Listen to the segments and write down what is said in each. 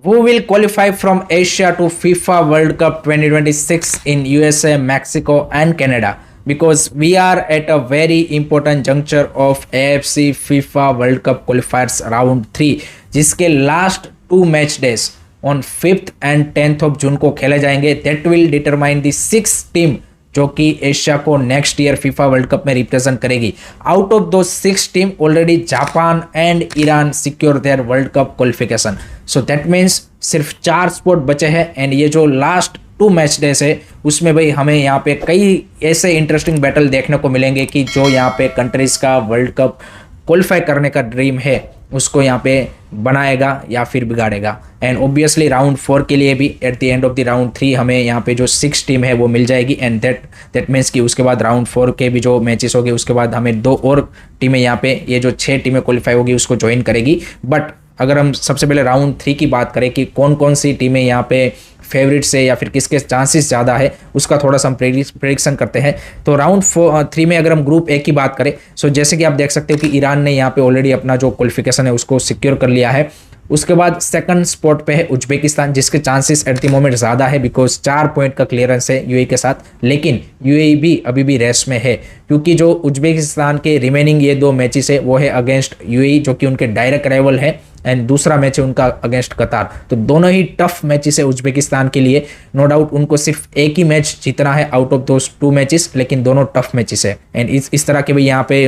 Who will qualify from Asia to FIFA World Cup 2026 in USA, Mexico, and Canada? Because we are at a very important juncture of AFC FIFA World Cup qualifiers round 3, जिसके last 2 match days on 5th and 10th of June को खेले जाएंगे. That will determine the 6 team जो कि Asia को next year FIFA World cup में represent करेगी. Out of दो 6 team already Japan and Iran secure there world cup qualification. So that means सिर्फ 4 स्पॉट बचे हैं. एंड ये जो लास्ट 2 मैच डेज है उसमें भाई हमें यहाँ पे कई ऐसे इंटरेस्टिंग बैटल देखने को मिलेंगे कि जो यहाँ पे कंट्रीज का वर्ल्ड कप क्वालिफाई करने का ड्रीम है उसको यहाँ पे बनाएगा या फिर बिगाड़ेगा. एंड ऑब्वियसली राउंड 4 के लिए भी eight the end of the round 3 हमें यहाँ पे जो 6 टीम है वो मिल जाएगी. एंड दैट मीन्स कि उसके बाद राउंड 4 के भी जो मैचेस होंगे उसके बाद हमें 2 और टीमें यहाँ पे ये जो 6 टीमें क्वालिफाई होगी उसको ज्वाइन करेगी. बट अगर हम सबसे पहले राउंड 3 की बात करें कि कौन कौन सी टीमें यहाँ पे फेवरेट्स है या फिर किसके चांसेस ज़्यादा है उसका थोड़ा सा हम प्रेडिक्शन करते हैं. तो राउंड 3 में अगर हम ग्रुप ए की बात करें सो जैसे कि आप देख सकते हो कि ईरान ने यहाँ पे ऑलरेडी अपना जो क्वालिफिकेशन है उसको सिक्योर कर लिया है. उसके बाद सेकंड स्पॉट पे है उज्बेकिस्तान जिसके चांसेस एट द मोमेंट ज़्यादा है बिकॉज 4 पॉइंट का क्लियरेंस है यूएई के साथ. लेकिन यूएई भी अभी भी रेस में है क्योंकि जो उज्बेकिस्तान के रिमेनिंग ये 2 मैचेस है वो है अगेंस्ट यूएई जो कि उनके डायरेक्ट राइवल है एंड दूसरा मैच है उनका अगेंस्ट कतार. तो दोनों ही टफ मैचेस है उज्बेकिस्तान के लिए. नो डाउट उनको सिर्फ एक ही मैच जीतना है आउट ऑफ दोस 2 मैचेस लेकिन दोनों टफ मैचेस है. एंड इस तरह के भी यहाँ पे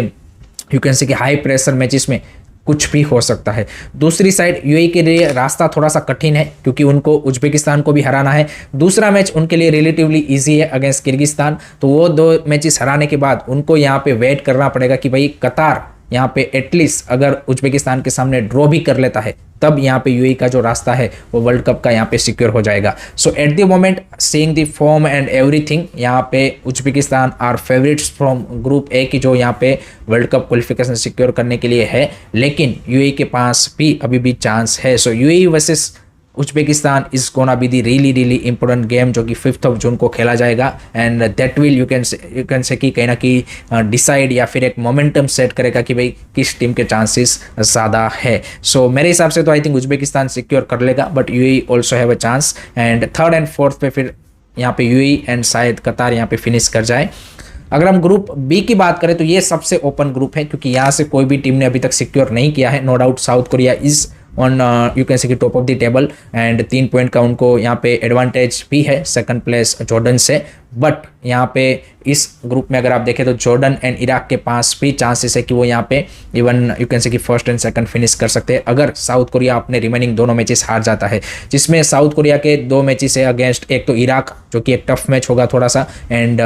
यू कैन से कि हाई प्रेशर मैचेस में कुछ भी हो सकता है. दूसरी साइड यूएई के लिए रास्ता थोड़ा सा कठिन है क्योंकि उनको उज्बेकिस्तान को भी हराना है. दूसरा मैच उनके लिए रिलेटिवली इजी है अगेंस्ट किर्गिस्तान. तो वो 2 मैचेस हराने के बाद उनको यहाँ पे वेट करना पड़ेगा कि भाई कतार यहाँ पे एटलीस्ट अगर उज्बेकिस्तान के सामने ड्रॉ भी कर लेता है तब यहाँ पे यूएई का जो रास्ता है वो वर्ल्ड कप का यहाँ पे सिक्योर हो जाएगा. So at the moment seeing the form and everything यहाँ पे Uzbekistan are favourites from group A की जो यहाँ पे वर्ल्ड कप क्वालिफिकेशन सिक्योर करने के लिए है. लेकिन यूएई के पास भी अभी भी चांस है. So UAE versus Uzbekistan is gonna be the really important game जो कि 5th ऑफ जून को खेला जाएगा. And that will you can say कि कहीं ना कहीं डिसाइड या फिर एक मोमेंटम सेट करेगा कि भाई किस टीम के चांसेस ज़्यादा है. सो मेरे हिसाब से तो आई थिंक उज्बेकिस्तान सिक्योर कर लेगा but UAE also have a chance. And 3rd and 4th पे फिर यहाँ पे यूएई एंड शायद कतार यहाँ पे फिनिश कर जाए. अगर हम ग्रुप बी की बात करें तो ये सबसे ओपन ग्रुप है क्योंकि यहाँ से कोई भी टीम ने अभी तक सिक्योर नहीं किया है. No doubt South Korea is on you can say कि top of the table and 3 point का उनको यहाँ पे एडवांटेज भी है सेकंड प्लेस जॉर्डन से. बट यहाँ पे इस ग्रुप में अगर आप देखें तो जॉर्डन एंड इराक के पास भी चांसेस है कि वो यहाँ पे इवन यू कैन से कि 1st and 2nd फिनिश कर सकते हैं अगर साउथ कोरिया अपने रिमेनिंग दोनों मैचेस हार जाता है. जिसमें साउथ कोरिया के 2 मैचेस है अगेंस्ट एक तो इराक जो कि एक टफ मैच होगा थोड़ा सा एंड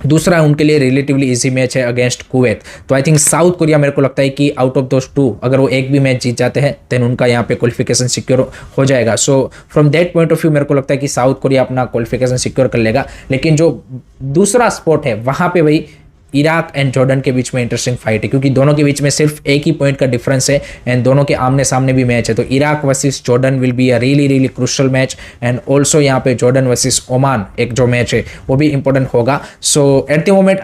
दूसरा उनके लिए रिलेटिवली इजी मैच है अगेंस्ट कुवैत. तो आई थिंक साउथ कोरिया मेरे को लगता है कि आउट ऑफ दोस 2 अगर वो एक भी मैच जीत जाते हैं देन उनका यहाँ पे क्वालिफिकेशन सिक्योर हो जाएगा. सो from that point of view मेरे को लगता है कि साउथ कोरिया अपना क्वालिफिकेशन सिक्योर कर लेगा. लेकिन जो दूसरा स्पॉट है वहाँ पे वही इराक एंड जॉर्डन के बीच में इंटरेस्टिंग फाइट है क्योंकि दोनों के बीच में सिर्फ एक ही पॉइंट का डिफरेंस है एंड दोनों के आमने सामने भी मैच है. तो Iraq versus Jordan will be a really crucial match. And also यहाँ पे जॉर्डन वर्सेस ओमान एक जो मैच है वो भी इंपॉर्टेंट होगा. So at the moment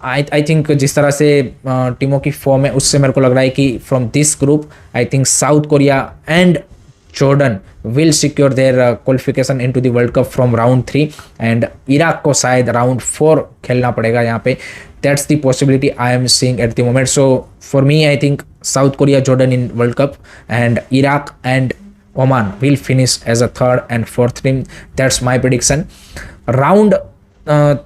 I think जिस तरह से टीमों की फॉर्म है उससे मेरे को लग रहा है कि from this group I think South Korea and Jordan will secure their qualification into the World Cup from round 3 and Iraq को शायद राउंड 4 खेलना पड़ेगा यहाँ पे. That's the possibility I am seeing at the moment. So for me, I think South Korea, Jordan in World Cup, and Iraq and Oman will finish as a 3rd and 4th team. That's my prediction. Round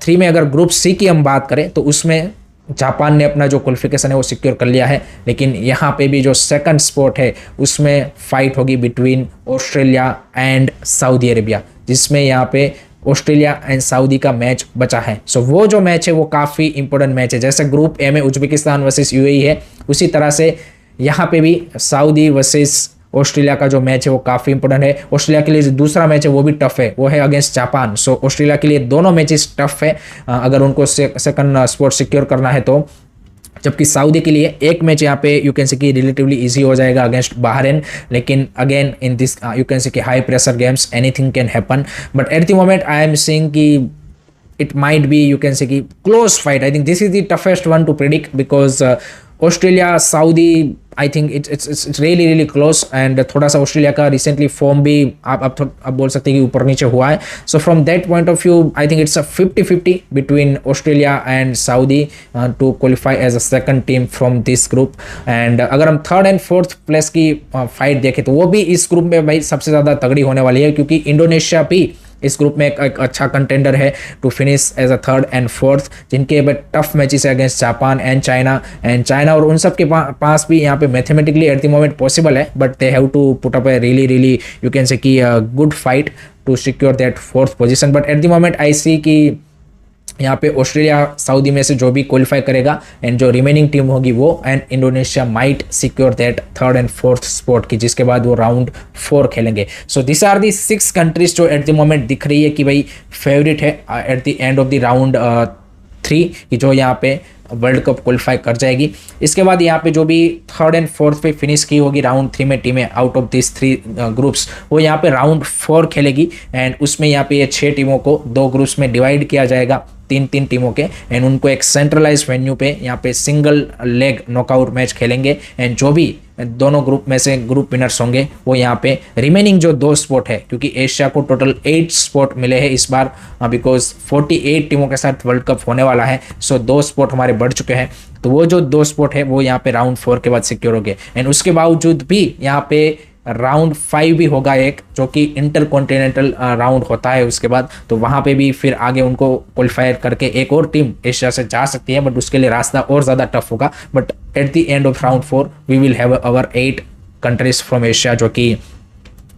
3 में अगर group C की हम बात करें तो उसमें Japan ने अपना जो क्वालिफिकेशन है वो सिक्योर कर लिया है. लेकिन यहाँ पे भी जो सेकंड स्पॉट है उसमें फाइट होगी between Australia and Saudi Arabia जिसमें यहाँ पे ऑस्ट्रेलिया एंड सऊदी का मैच बचा है. सो वो जो मैच है वो काफ़ी इंपॉर्टेंट मैच है. जैसे ग्रुप ए में उज्बेकिस्तान वर्सेस यूएई है उसी तरह से यहाँ पे भी सऊदी वर्सेस ऑस्ट्रेलिया का जो मैच है वो काफ़ी इंपॉर्टेंट है. ऑस्ट्रेलिया के लिए जो दूसरा मैच है वो भी टफ है वो है अगेंस्ट जापान. सो ऑस्ट्रेलिया के लिए दोनों मैचेस टफ है अगर उनको सेकंड स्पॉट सिक्योर करना है तो. जबकि सऊदी के लिए एक मैच यहाँ पे यू कैन से कि रिलेटिवली इजी हो जाएगा अगेंस्ट बहरीन. लेकिन again in this you can say कि high pressure games anything can happen. But at the moment I am seeing कि it might be you can say कि close fight. I think this is the toughest one to predict because Australia, Saudi I think it's really really close, and थोड़ा सा Australia का recently form भी आप बोल सकते हैं कि ऊपर नीचे हुआ है. So from that point of view I think it's a 50-50 between Australia and Saudi to qualify as a second team from this group. And अगर हम थर्ड एंड फोर्थ प्लेस की फाइट देखें तो वो भी इस ग्रुप में भाई सबसे ज़्यादा तगड़ी होने वाली है, क्योंकि इंडोनेशिया भी इस ग्रुप में एक अच्छा कंटेंडर है to finish as a third and fourth, जिनके टफ मैचेस है अगेंस्ट जापान एंड चाइना और उन सब के पास भी यहाँ पे mathematically at the moment possible है, but they have to put up a really you can say कि good fight to secure that fourth position. But at the moment I see कि यहाँ पे ऑस्ट्रेलिया सऊदी में से जो भी qualify करेगा एंड जो रिमेनिंग टीम होगी वो, and Indonesia might secure that third and fourth spot की, जिसके बाद वो राउंड 4 खेलेंगे. So this are the 6 countries जो एट द मोमेंट दिख रही है कि भाई फेवरेट है at the end of the round 3 कि जो यहाँ पे वर्ल्ड कप क्वालिफाई कर जाएगी. इसके बाद यहाँ पे जो भी थर्ड एंड फोर्थ पे फिनिश की होगी राउंड 3 में टीमें आउट ऑफ दिस 3 ग्रुप्स, वो यहाँ पे राउंड 4 खेलेगी, एंड उसमें यहाँ पे ये 6 टीमों को 2 ग्रुप्स में डिवाइड किया जाएगा, 3 टीमों के, एंड उनको एक सेंट्रलाइज वेन्यू पे यहाँ पे सिंगल लेग नॉकआउट मैच खेलेंगे, एंड जो भी दोनों ग्रुप में से ग्रुप विनर्स होंगे वो यहाँ पे रिमेनिंग जो 2 स्पॉट है, क्योंकि एशिया को टोटल 8 स्पॉट मिले हैं इस बार बिकॉज 48 टीमों के साथ वर्ल्ड कप होने वाला है. सो 2 स्पॉट हमारे बढ़ चुके हैं, तो वो जो 2 स्पॉट है वो यहाँ पे राउंड 4 के बाद सिक्योर हो गए. एंड उसके बावजूद भी यहाँ पे राउंड 5 भी होगा एक, जो कि इंटर कॉन्टिनेंटल राउंड होता है उसके बाद, तो वहाँ पे भी फिर आगे उनको क्वालिफायर करके एक और टीम एशिया से जा सकती है, बट उसके लिए रास्ता और ज़्यादा टफ होगा. But at the end of round 4 we will have our 8 countries from Asia जो कि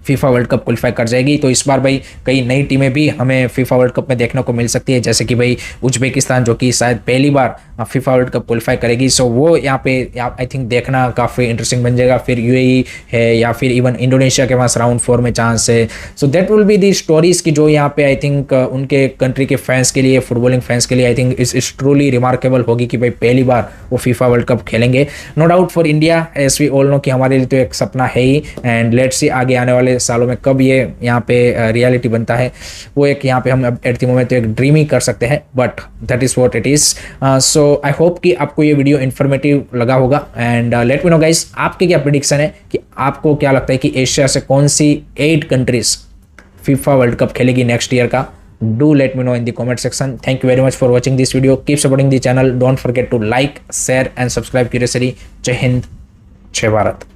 फीफा वर्ल्ड कप क्वालिफाई कर जाएगी. तो इस बार भाई कई नई टीमें भी हमें फीफा वर्ल्ड कप में देखने को मिल सकती है, जैसे कि भाई उज्बेकिस्तान जो कि शायद पहली बार फीफा वर्ल्ड कप क्वालिफाई करेगी. सो वो यहाँ पे आई थिंक देखना काफ़ी इंटरेस्टिंग बन जाएगा. फिर यूएई है या फिर इवन इंडोनेशिया के पास राउंड 4 में चांस है. So that will be the stories की जो यहाँ पे आई थिंक उनके कंट्री के फैंस के लिए, फुटबॉलिंग फैंस के लिए I think is truly remarkable होगी कि भाई पहली बार वो फीफा वर्ल्ड कप खेलेंगे. No doubt for India, as we all know कि हमारे लिए तो एक सपना है ही, एंड लेट्स सी आगे आने वाले सालों में कब ये यहाँ पे रियलिटी बनता है. वो एक यहाँ पे हम एट द मोमेंट तो एक ड्रीम ही कर सकते हैं, but that is what it is. So I hope कि आपको ये वीडियो इन्फॉर्मेटिव लगा होगा, and let me know guys आपके क्या प्रेडिक्शन है कि आपको क्या लगता है कि एशिया से कौन सी 8 कंट्रीज फीफा वर्ल्ड कप खेलेगी नेक्स्ट ईयर का. Do let me know in the comment section. Thank you very much for watching this video. Keep supporting the channel. Don't forget to like, share and subscribe. Curiosity. Jai Hind, Jai Bharat.